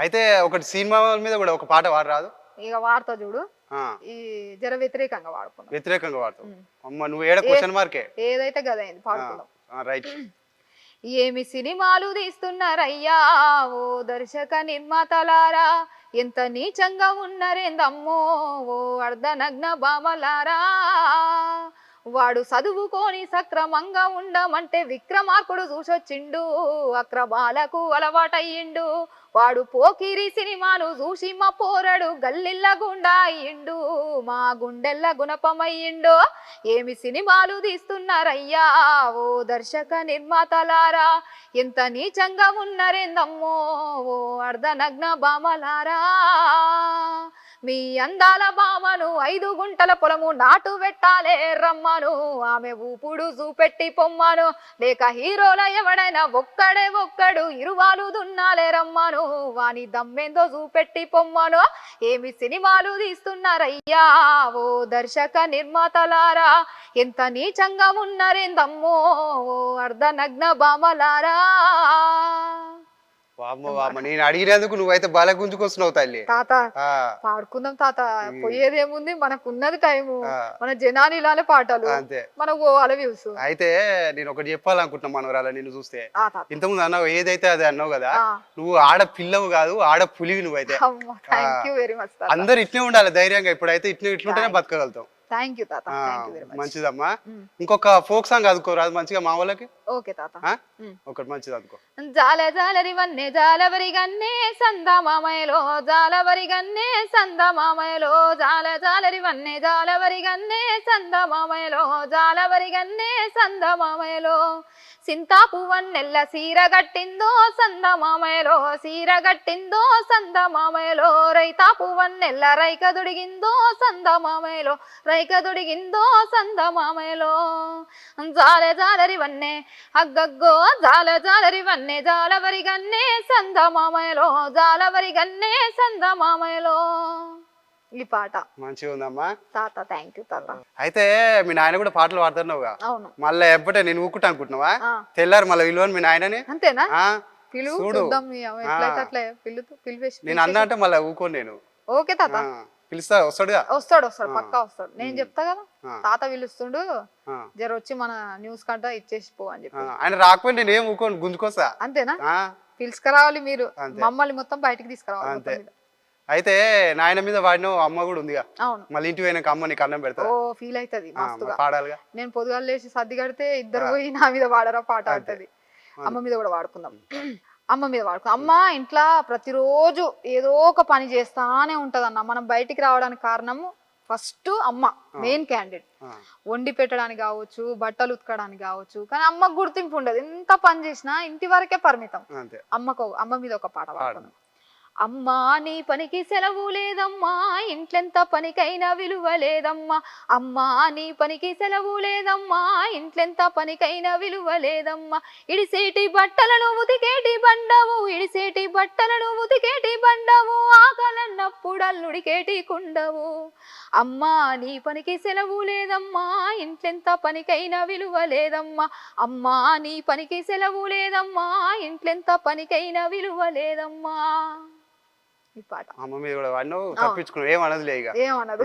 అయితే ఒకటి సినిమా మీద కూడా ఒక పాట వాడరాదు? ఇక వాడతా చూడు. ఆ, ఈ జర వ్యతిరేకంగా వాడుకుందాం. వ్యతిరేకంగా వాడతావు. అమ్మ నువ్వు ఏడ క్వశ్చన్ మార్కే. ఏదైతే గదైంది పాడుకుందాం. రైట్. ఏమి సినిమాలు తీస్తున్నారయ్యా ఓ దర్శక నిర్మాతలారా, ఎంత నీచంగా ఉన్నరేందమ్మో ఓ అర్ధనగ్న బామలారా. వాడు చదువుకొని సక్రమంగా ఉండమంటే విక్రమార్కుడు చూసొచ్చిండు, అక్రమాలకు అలవాటయ్యిండు. వాడు పోకిరి సినిమాను చూసి మా పోరడు గల్లిల్ల గుండా అయ్యిండు, మా గుండెల్ల గుణపమయ్యిండు. ఏమి సినిమాలు తీస్తున్నారయ్యా ఓ దర్శక నిర్మాతలారా, ఎంత నీచంగా ఉన్నరేందమ్మో ఓ అర్ధనగ్న బామలారా. మీ అందాల బామను 5 గుంటల పొలము నాటు పెట్టాలే రమ్మను, ఆమె ఊపుడు చూపెట్టి పొమ్మను. లేక హీరోల ఎవడైనా ఒక్కడు ఇరువాలు దున్నాలే రమ్మను, వాని దమ్మెందో చూపెట్టి పొమ్మను. ఏమి సినిమాలు తీస్తున్నారయ్యా ఓ దర్శక నిర్మాతలారా, ఎంత నీచంగా ఉన్నరేందమ్మో ఓ అర్ధనగ్న బామలారా. వామ్మ వామ్మ, నేను అడిగినందుకు నువ్వైతే బాల గుంజుకొస్తున్నావు తల్లి. తాత పాడుకుందాం తాత, పోయేదేముంది, మనకున్నది టైము, మన జనాలు ఇలానే పాటలు, అంతే మనకు పోవాలి వ్యూస్. అయితే నేను ఒకటి చెప్పాలనుకుంటున్నా మనవరాల, నిన్ను చూస్తే ఇంతకుముందు అన్నావు ఏదైతే అది అన్నావు కదా, నువ్వు ఆడ పిల్లవు కాదు, ఆడ పులివి నువ్వైతే. అందరు ఇట్నే ఉండాలి ధైర్యంగా, ఇప్పుడైతే ఇట్లుంటేనే బతకగలుగుతాం. థ్యాంక్ యూ తాత, మంచిదమ్మా. ఇంకొక ఫోక్ సాంగ్ అదుకోరాదు మంచిగా మా వాళ్ళకి? ఓకే తాత, ఒకటి మంచిది అదుకో. జాల జాలరి వన్నే జాలవరి గన్నే సందమామయలో, జాలవరి గన్నే సందమామయలో, జాల జాలరి వన్నే జాలవరి గన్నే సందమామయలో, జాలవరి గన్నే సందమామయలో. సింతాపు వన్నెల్ల సీరగట్టిందో సందమామయలో, సీరగట్టిందో సందమామయలో. రైతాపు వన్నెల్ల రైకదుడిగిందో సందమామయలో, రైకదుడిగిందో సందమామయలో. జాల జాలరి వన్నే అగ్గగ్గో జాల జాలరి వన్నే జాలవరి గన్నే సందమామయలో, జాలవరి గన్నే సందమామయలో. ఈ పాట మంచిగా ఉందమ్మా తాత. థ్యాంక్ యూ తాత. అయితే మీ నాయన కూడా పాటలు పాడుతున్నావుగా? అవును. మళ్ళీ ఎప్పటే నేను ఊకుంటా అనుకుంటున్నావా? తెల్లారు మళ్ళీ విలువని మీ నాయనని? అంతేనా? చూడు నేను అన్నా అంటే మళ్ళీ ఊకోను నేను. ఓకే తాత, పిలుస్తా, వస్తాడుగా? వస్తాడు పక్కా వస్తాడు. నేను చెప్తా కదా, తాత పిలుస్తుండు, జర వచ్చి మన న్యూస్ కంట ఇచ్చేసి పో అని చెప్పి. ఆయన రాకపోయి నేను ఏం ఊకోను, గుంజుకొస్తా. అంతేనా? పిలుచుకురావాలి మీరు, మమ్మల్ని మొత్తం బయటికి తీసుకురావాలి. అంతే. అయితే నాయన మీద వాడిన అమ్మ కూడా ఉందిగా? అవును. మళ్ళీ ఇంటి పోయినాక అమ్మ నీకు అన్నం పెడతా. ఓ ఫీల్ అవుతుంది మస్తుగా. పాడాలిగా? నేను పొద్దుగాల లేచి సర్ది కడితే ఇద్దరు పోయి నా మీద వాడరా పాట ఆడుతుంది. అమ్మ మీద కూడా వాడుకుందాం. అమ్మ మీద వాడుకుందాం. అమ్మ ఇంట్లో ప్రతిరోజు ఏదో ఒక పని చేస్తానే ఉంటది అన్న. మనం బయటికి రావడానికి కారణము ఫస్ట్ అమ్మ మెయిన్ క్యాండిడేట్. వండి పెట్టడానికి కావచ్చు, బట్టలు ఉతకడానికి కావచ్చు, కానీ అమ్మకు గుర్తింపు ఉండదు. ఎంత పని చేసినా ఇంటి వరకే పరిమితం. అమ్మ మీద ఒక పాట పాడుకుందాం. అమ్మా నీ పనికి సెలవు లేదమ్మా, ఇంట్లెంత పనికైనా విలువ లేదమ్మా. అమ్మా నీ పనికి సెలవు లేదమ్మా, ఇంట్లెంత పనికైనా విలువ లేదమ్మా. ఇడిసేటి బట్టలను ఉతికేటి బండవు, ఇడిసేటి బట్టలను ఉతికేటి బండవు, ఆకలన్నప్పుడు అల్లుడికేటి కుండవు. అమ్మా నీ పనికి సెలవు లేదమ్మా, ఇంట్లెంత పనికైనా విలువ లేదమ్మా. అమ్మా నీ పనికి సెలవు లేదమ్మా, ఇంట్లెంత పనికైనా విలువ లేదమ్మా. ఈ పాట అమ్మ మీద కూడా వాడినావు, తప్పించుకున్నావు, ఏమనదులే ఇక. ఏమనదు,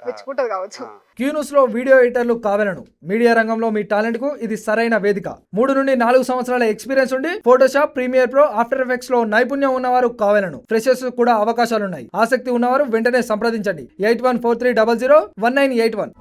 మెచ్చుకుంటది కావచ్చు. క్యూ న్యూస్ లో వీడియో ఎడిటర్లు కావాలను. మీడియా రంగంలో మీ టాలెంట్ కు ఇది సరైన వేదిక. 3 నుండి 4 సంవత్సరాల ఎక్స్పీరియన్స్ ఉండి Photoshop, Premiere Pro, After Effects లో నైపుణ్యం ఉన్నవారు కావాలను. ఫ్రెషర్స్ కూడా అవకాశాలున్నాయి. ఆసక్తి ఉన్నవారు వెంటనే సంప్రదించండి. 8143001981.